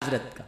हजरत का।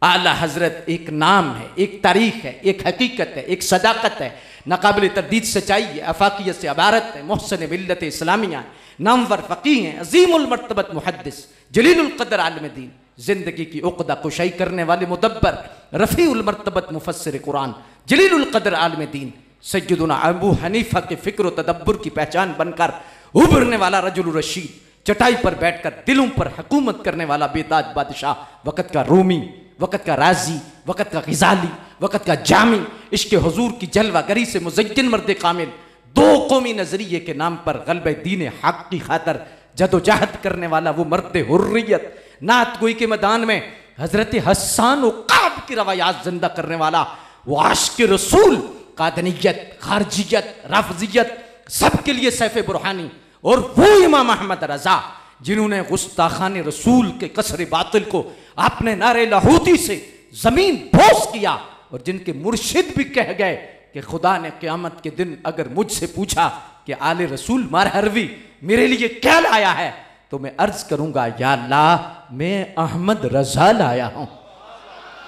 आला हजरत एक नाम है, एक तारीख है, एक हकीकत है, एक सदाकत है, नाकाबिल तरदीद सच्चाई है, अफाकियत से अबारत है, मोहसन मिल्लत इस्लामिया, नामवर फ़क़ीह हैं, अज़ीमुल मर्तबत मुहद्दिस, जलीलुल क़द्र आलिम दीन, ज़िंदगी की उक़दा कुशाई करने वाले मुदब्बर, रफ़ीउल मर्तबत मुफ़स्सिर कुरान, जलीलुल क़द्र आलिम दीन, सय्यदुना अबू हनीफ़ा के फ़िक्र व तदब्बुर की पहचान बनकर उभरने वाला रजुल रशीद, चटाई पर बैठकर दिलों पर हुकूमत करने वाला बेताज बादशाह, वक़्त का रूमी, वक़्त का राजी, वक़्त का ग़िज़ाली, वक़्त का जामी, इश्क़ हुज़ूर की जलवागरी से मुज़य्यन मर्द कामिल, दो कौमी नज़रिए के नाम पर ग़ल्बे दीन हक़ की खातर जदोजहद करने वाला वो मर्द हुर्रियत, नात गोई के मैदान में हज़रत हस्सान व काब की रवायात ज़िंदा करने वाला वो आशिक़ रसूल, कादनियत, खारजियत, राफ़ज़ियत सबके लिए सैफ़े बुरहानी, और वो इमाम अहमद रज़ा जिन्होंने गुस्ताखान रसूल के कसर बातिल को अपने नारे लाहूती से ज़मीन बोस किया, और जिनके मुर्शिद भी कह गए कि खुदा ने क़यामत के दिन अगर मुझसे पूछा कि आले रसूल मारहरवी मेरे लिए क्या लाया है, तो मैं अर्ज़ करूँगा या अल्लाह मैं अहमद रज़ा लाया हूँ।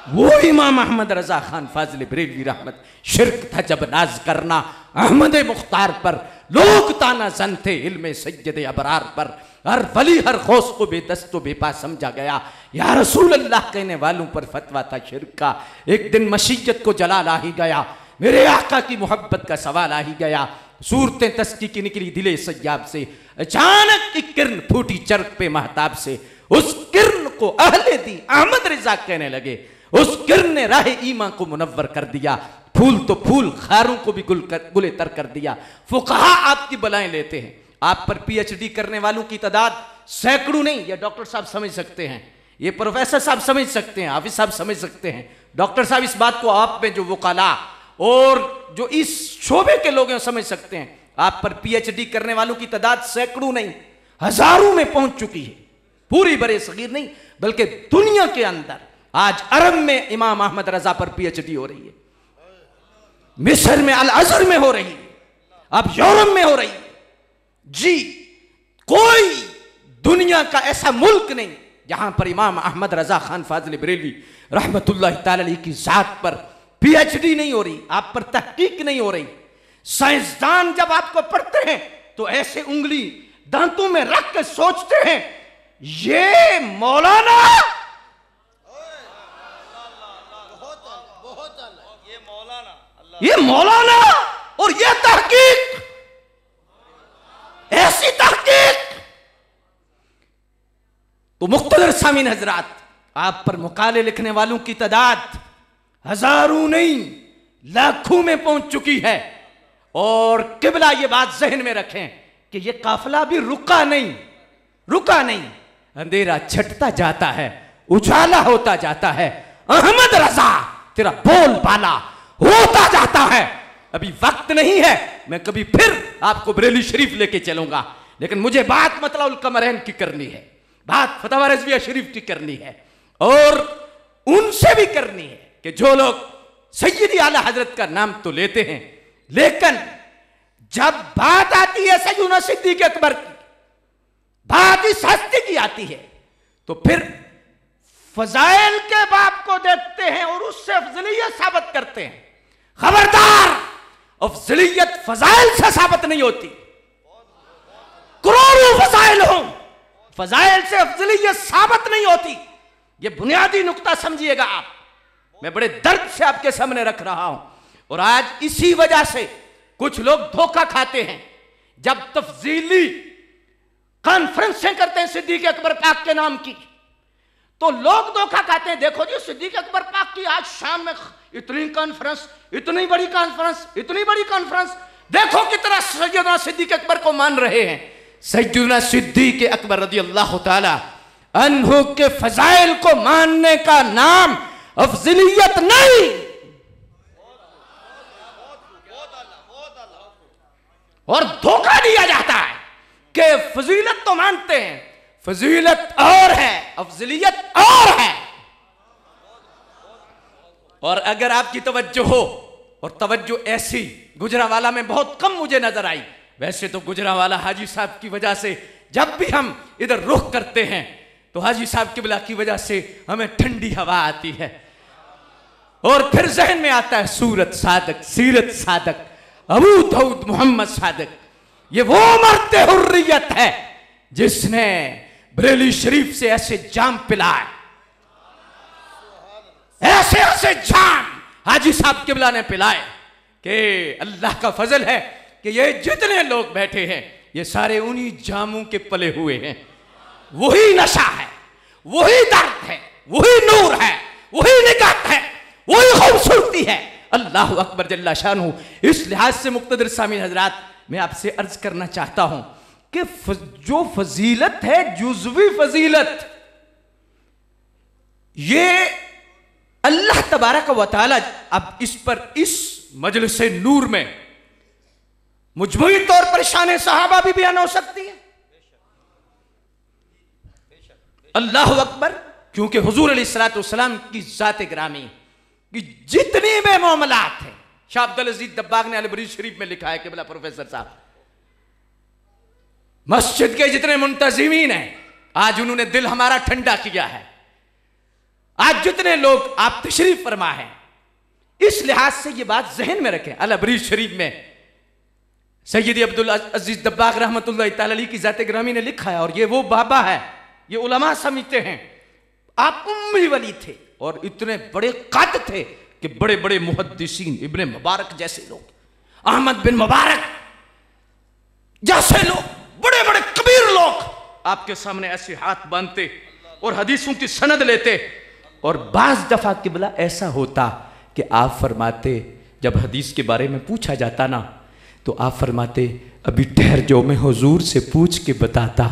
वो इमाम अहमद रज़ा खान फाजिल बरेलवी रहमत। शिरक था जब नाज करना अहमद मुख्तार पर, लोग ताना जन थे इल्मे सय्यद अबरार पर, हर वली हर गौस को बेदस्तो बेपा समझा गया, या रसूल अल्लाह कहने वालों पर फतवा था शिरक का। एक दिन मशीयत को जलाल आ ही गया, मेरे आका की मोहब्बत का सवाल आ ही गया, सूरतें तस्की की निकली दिले सयाब से, अचानक एक किरण फूटी चरक पे महताब से, उस किरण को अहले दी अहमद रज़ा कहने लगे, उस किरण ने राह ईमान को मुनव्वर कर दिया, फूल तो फूल खारों को भी गुले तर कर दिया। फुक़हा आपकी बलाएं लेते हैं, आप पर पीएचडी करने वालों की तादाद सैकड़ों नहीं, ये डॉक्टर साहब समझ सकते हैं, ये प्रोफेसर साहब समझ सकते हैं, हाफिज साहब समझ सकते हैं, डॉक्टर साहब इस बात को आप में जो वकाला और जो इस शोबे के लोग हैं समझ सकते हैं, आप पर पीएचडी करने वालों की तादाद सैकड़ों नहीं हजारों में पहुंच चुकी है। पूरी बरे सगीर नहीं बल्कि दुनिया के अंदर आज अरब में इमाम अहमद रज़ा पर पीएचडी हो रही है, मिस्र में अल अज़हर में हो रही है, अब यूरोप में हो रही है। जी कोई दुनिया का ऐसा मुल्क नहीं जहां पर इमाम अहमद रज़ा खान फाजिल बरेलवी रहमतुल्लाह ताला अलैह की जात पर पीएचडी नहीं हो रही, आप पर तहकीक नहीं हो रही। साइंसदान जब आपको पढ़ते हैं तो ऐसे उंगली दांतों में रख के सोचते हैं ये मौलाना, ये मौलाना और ये तहकीक, ऐसी तहकीक। तो मुख्तलिफ सामीन हजरात, आप पर मुकाले लिखने वालों की तादाद हजारों नहीं लाखों में पहुंच चुकी है। और किबला ये बात जहन में रखें कि ये काफिला भी रुका नहीं, रुका नहीं, अंधेरा छटता जाता है, उजाला होता जाता है। अहमद रज़ा तेरा बोल बाला होता जाता है। अभी वक्त नहीं है, मैं कभी फिर आपको बरेली शरीफ लेके चलूंगा, लेकिन मुझे बात मतलउल कमरैन की करनी है, बात फतवा रिज़विया शरीफ की करनी है, और उनसे भी करनी है कि जो लोग सय्यदी आला हजरत का नाम तो लेते हैं, लेकिन जब बात आती है सैयदना सिद्दीक़ अकबर की, बात इस हस्ती की आती है, तो फिर फजाइल के बाप को देखते हैं और उससे अफजलियत साबित करते हैं। खबरदार, अफजलियत फजाइल से साबित नहीं होती। करोड़ों फजाइल हो, फजाइल से अफजलियत साबित नहीं होती। यह बुनियादी नुक्ता समझिएगा आप, मैं बड़े दर्द से आपके सामने रख रहा हूं। और आज इसी वजह से कुछ लोग धोखा खाते हैं। जब तफजीली कॉन्फ्रेंसें करते हैं सिद्दीक़ अकबर पाक के नाम की, तो लोग धोखा खाते हैं। देखो जी, सिद्दीक़ अकबर पाक की आज शाम में इतनी कॉन्फ्रेंस, इतनी बड़ी कॉन्फ्रेंस, इतनी बड़ी कॉन्फ्रेंस, देखो कितना सैयदना सिद्दीक़ अकबर को मान रहे हैं। सैयदना सिद्दीक़ अकबर रज़ियल्लाहु ताला अन्हु के फजाइल को मानने का नाम अफजलियत नहीं, और धोखा दिया जाता है कि फजीलत तो मानते हैं, फजीलत और है, अफजलियत और है। और अगर आपकी तवज्जो हो, और तवज्जो ऐसी गुजरावाला में बहुत कम मुझे नजर आई, वैसे तो गुजरावाला हाजी साहब की वजह से जब भी हम इधर रुख करते हैं तो हाजी साहब किबला की वजह से हमें ठंडी हवा आती है। और फिर जहन में आता है सूरत सादक, सीरत सादक, अबू दाऊद मोहम्मद सादक। ये वो मर्द हुर्रियत है जिसने बरेली शरीफ से ऐसे जाम पिलाए, ऐसे ऐसे जाम हाजी साहब किबला ने पिलाए कि अल्लाह का फजल है कि ये जितने लोग बैठे हैं ये सारे उन्हीं जामों के पले हुए हैं। वही नशा है, वही दर्द है, वही नूर है, वही निकात है, वही खूबसूरती है। अल्लाह अकबर जल्ला शानहू। इस लिहाज से मुक़्तदर सामीन हजरात, मैं आपसे अर्ज करना चाहता हूं कि जो फजीलत है, जुज़वी फजीलत, ये अल्लाह तबारक व तआला अब इस पर इस मजलिस नूर में मुजमुई तौर पर शान सहाबा भी बयान हो सकती है। अल्लाह अकबर, क्योंकि हुजूर अलैहिस्सलातु वस्सलाम की ज़ात गिरामी कि जितनी भी मामलात है, शाह अब्दुल अजीज दब्बाग ने अल-बरीज शरीफ में लिखा है कि बोला प्रोफेसर साहब, मस्जिद के जितने मुंतजिमीन हैं आज उन्होंने दिल हमारा ठंडा किया है। आज जितने लोग आप तशरीफ फरमा है, इस लिहाज से ये बात जहन में रखें। अल-बरीज शरीफ में सैयदी अब्दुल अजीज दब्बाग रहमतुल्लाह तआला अलैह की ज़ात गिरामी ने लिखा है, और ये वो बाबा है, ये उलमा समझते हैं आप उम्मी वली थे और इतने बड़े कद थे कि बड़े बड़े मुहद्दिसीन, इब्ने मुबारक जैसे लोग, अहमद बिन मुबारक जैसे लोग, बड़े बड़े कबीर लोग आपके सामने ऐसे हाथ बांधते और हदीसों की सनद लेते। और बाज दफा किबला ऐसा होता कि आप फरमाते, जब हदीस के बारे में पूछा जाता ना, तो आप फरमाते अभी ठहर जाओ, मैं हुजूर से पूछ के बताता।